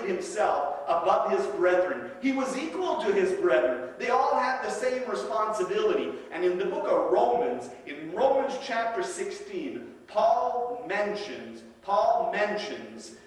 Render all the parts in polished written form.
made himself above his brethren. He was equal to his brethren. They all had the same responsibility. And in the book of Romans, in Romans chapter 16, Paul mentions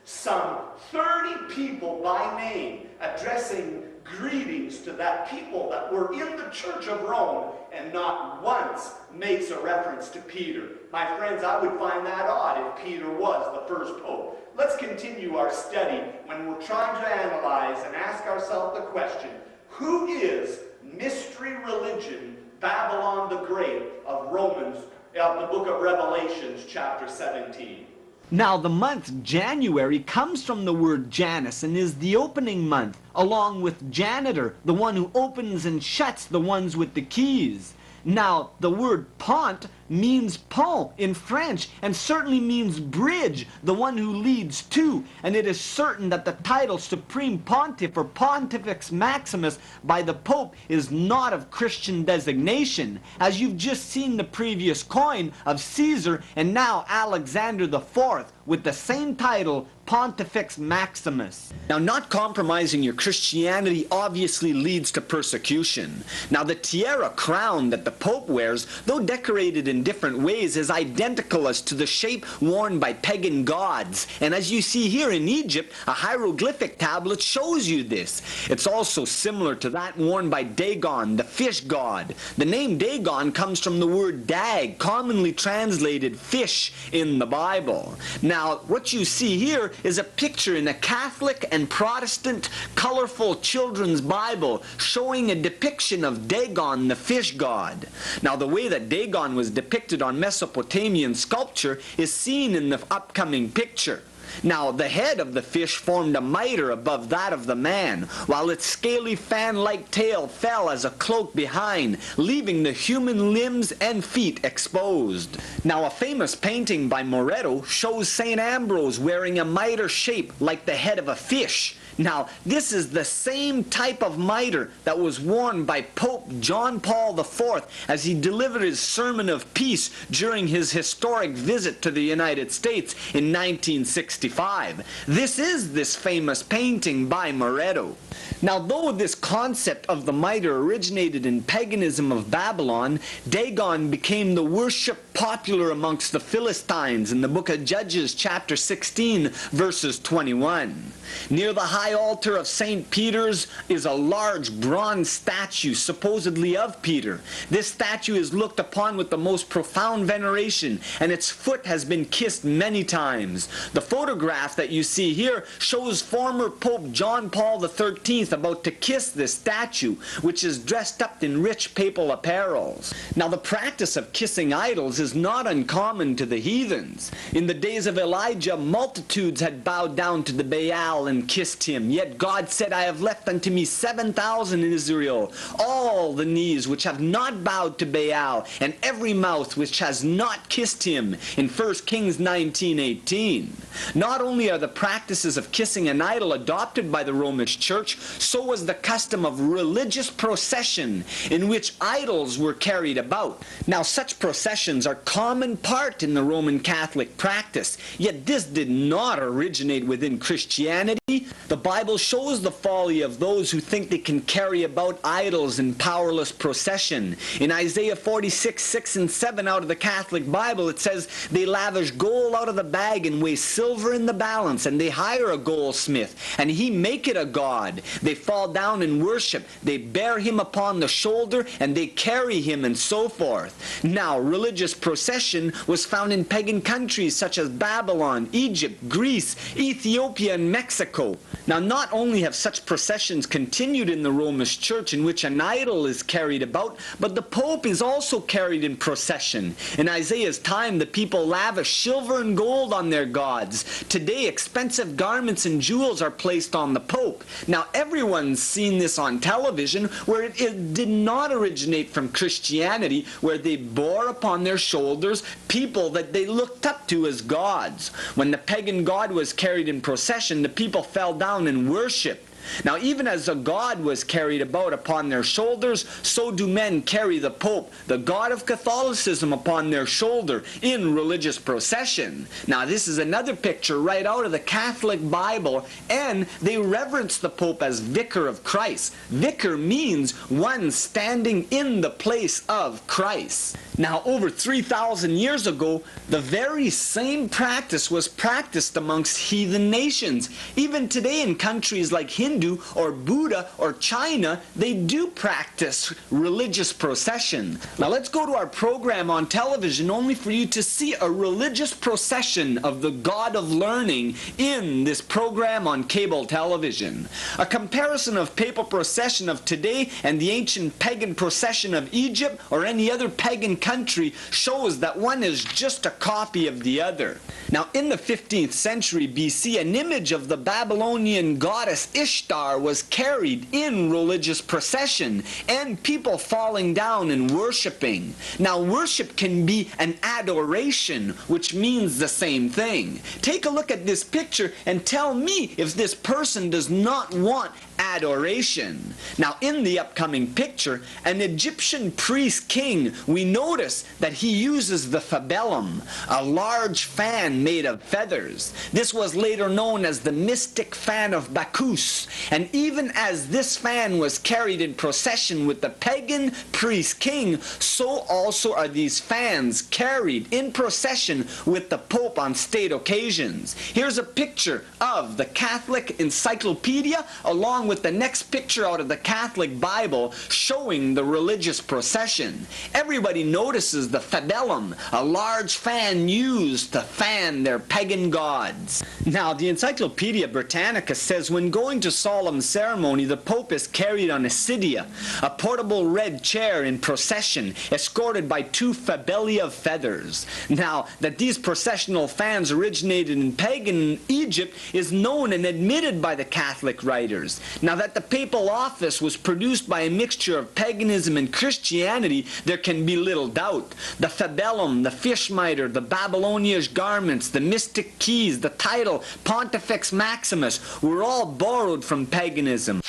some 30 people by name, addressing greetings to that people that were in the church of Rome, and not once makes a reference to Peter. My friends, I would find that odd if Peter was the first pope. Let's continue our study when we're trying to analyze and ask ourselves the question, who is mystery religion Babylon the Great of the book of Revelations chapter 17? Now the month January comes from the word Janus and is the opening month, along with janitor, the one who opens and shuts the ones with the keys. Now the word pont means pont in French, and certainly means bridge, the one who leads to, and it is certain that the title Supreme Pontiff or Pontifex Maximus by the Pope is not of Christian designation, as you've just seen the previous coin of Caesar and now Alexander IV with the same title, Pontifex Maximus. Now, not compromising your Christianity obviously leads to persecution. Now, the tiara crown that the Pope wears, though decorated in different ways, is identical as to the shape worn by pagan gods. And as you see here in Egypt, a hieroglyphic tablet shows you this. It's also similar to that worn by Dagon, the fish god. The name Dagon comes from the word dag, commonly translated fish in the Bible. Now, what you see here is a picture in a Catholic and Protestant colorful children's Bible showing a depiction of Dagon, the fish god. Now, the way that Dagon was depicted on Mesopotamian sculpture is seen in the upcoming picture. Now, the head of the fish formed a mitre above that of the man, while its scaly fan-like tail fell as a cloak behind, leaving the human limbs and feet exposed. Now, a famous painting by Moretto shows St. Ambrose wearing a mitre shaped like the head of a fish. Now, this is the same type of mitre that was worn by Pope John Paul IV as he delivered his Sermon of Peace during his historic visit to the United States in 1965. This is this famous painting by Moretto. Now, though this concept of the mitre originated in paganism of Babylon, Dagon became the worship popular amongst the Philistines in the book of Judges chapter 16 verses 21. Near the high altar of St. Peter's is a large bronze statue supposedly of Peter. This statue is looked upon with the most profound veneration, and its foot has been kissed many times. The photograph that you see here shows former Pope John Paul XIII about to kiss this statue, which is dressed up in rich papal apparels. Now, the practice of kissing idols is not uncommon to the heathens. In the days of Elijah, multitudes had bowed down to the Baal and kissed him. Yet God said, I have left unto me 7,000 in Israel, all the knees which have not bowed to Baal, and every mouth which has not kissed him, in 1 Kings 19:18. Not only are the practices of kissing an idol adopted by the Roman Church, so was the custom of religious procession in which idols were carried about. Now, such processions are common part in the Roman Catholic practice, yet this did not originate within Christianity. The Bible shows the folly of those who think they can carry about idols in powerless procession. In Isaiah 46:6 and 7 out of the Catholic Bible, it says, they lavish gold out of the bag and weigh silver in the balance, and they hire a goldsmith, and he make it a god. They fall down and worship. They bear him upon the shoulder, and they carry him, and so forth. Now, religious procession was found in pagan countries such as Babylon, Egypt, Greece, Ethiopia, and Mexico. Now, not only have such processions continued in the Roman Church in which an idol is carried about, but the Pope is also carried in procession. In Isaiah's time, the people lavished silver and gold on their gods. Today, expensive garments and jewels are placed on the Pope. Now, everyone's seen this on television, where it did not originate from Christianity, where they bore upon their shoulders people that they looked up to as gods. When the pagan god was carried in procession, the people fell down and worshipped. Now, even as the God was carried about upon their shoulders, so do men carry the Pope, the God of Catholicism, upon their shoulder in religious procession. Now, this is another picture right out of the Catholic Bible, and they reverence the Pope as Vicar of Christ. Vicar means one standing in the place of Christ. Now, over 3,000 years ago, the very same practice was practiced amongst heathen nations. Even today in countries like Hindu or Buddha or China, they do practice religious procession. Now, let's go to our program on television only for you to see a religious procession of the God of Learning in this program on cable television. A comparison of papal procession of today and the ancient pagan procession of Egypt or any other pagan country shows that one is just a copy of the other. Now, in the 15th century BC, an image of the Babylonian goddess Ishtar was carried in religious procession, and people falling down and worshiping. Now, worship can be an adoration, which means the same thing. Take a look at this picture and tell me if this person does not want adoration. Now, in the upcoming picture, an Egyptian priest king, we notice that he uses the fabellum, a large fan made of feathers. This was later known as the mystic fan of Bacchus, and even as this fan was carried in procession with the pagan priest king, so also are these fans carried in procession with the Pope on state occasions. Here's a picture of the Catholic Encyclopedia along with the next picture out of the Catholic Bible showing the religious procession. Everybody notices the fabellum, a large fan used to fan their pagan gods. Now, the Encyclopedia Britannica says when going to solemn ceremony, the Pope is carried on a sedia, a portable red chair in procession, escorted by 2 fabellae of feathers. Now, that these processional fans originated in pagan Egypt is known and admitted by the Catholic writers. Now, that the papal office was produced by a mixture of paganism and Christianity, there can be little doubt. The fabellum, the fish mitre, the Babylonian garments, the mystic keys, the title Pontifex Maximus were all borrowed from paganism.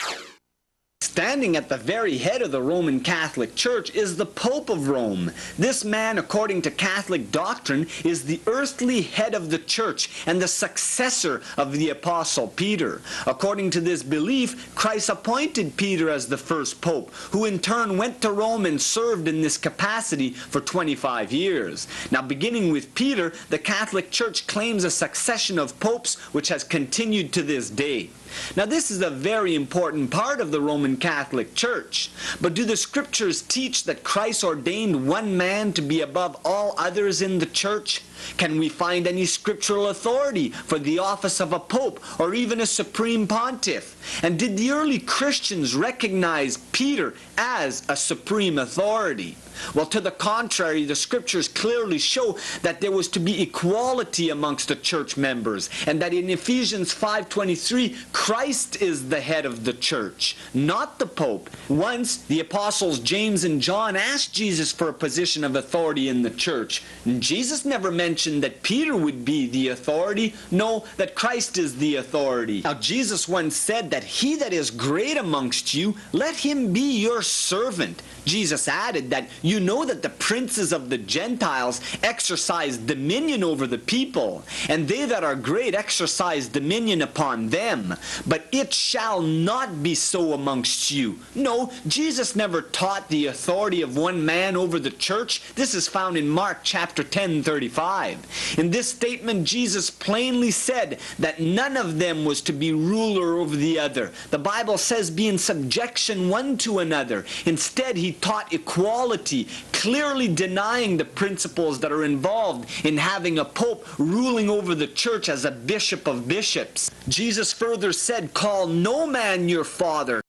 Standing at the very head of the Roman Catholic Church is the Pope of Rome. This man, according to Catholic doctrine, is the earthly head of the Church and the successor of the Apostle Peter. According to this belief, Christ appointed Peter as the first Pope, who in turn went to Rome and served in this capacity for 25 years. Now, beginning with Peter, the Catholic Church claims a succession of popes which has continued to this day. Now, this is a very important part of the Roman Catholic Church. But do the scriptures teach that Christ ordained one man to be above all others in the church? Can we find any scriptural authority for the office of a pope or even a supreme pontiff? And did the early Christians recognize Peter as a supreme authority? Well, to the contrary, the scriptures clearly show that there was to be equality amongst the church members, and that in Ephesians 5:23, Christ is the head of the church, not the Pope. Once, the apostles James and John asked Jesus for a position of authority in the church. And Jesus never mentioned that Peter would be the authority. No, that Christ is the authority. Now, Jesus once said that he that is great amongst you, let him be your servant. Jesus added that you know that the princes of the Gentiles exercise dominion over the people, and they that are great exercise dominion upon them. But it shall not be so amongst you. No, Jesus never taught the authority of one man over the church. This is found in Mark chapter 10:35. In this statement, Jesus plainly said that none of them was to be ruler over the other. The Bible says, be in subjection one to another. Instead, he taught equality, clearly denying the principles that are involved in having a pope ruling over the church as a bishop of bishops. Jesus further said, call no man your father,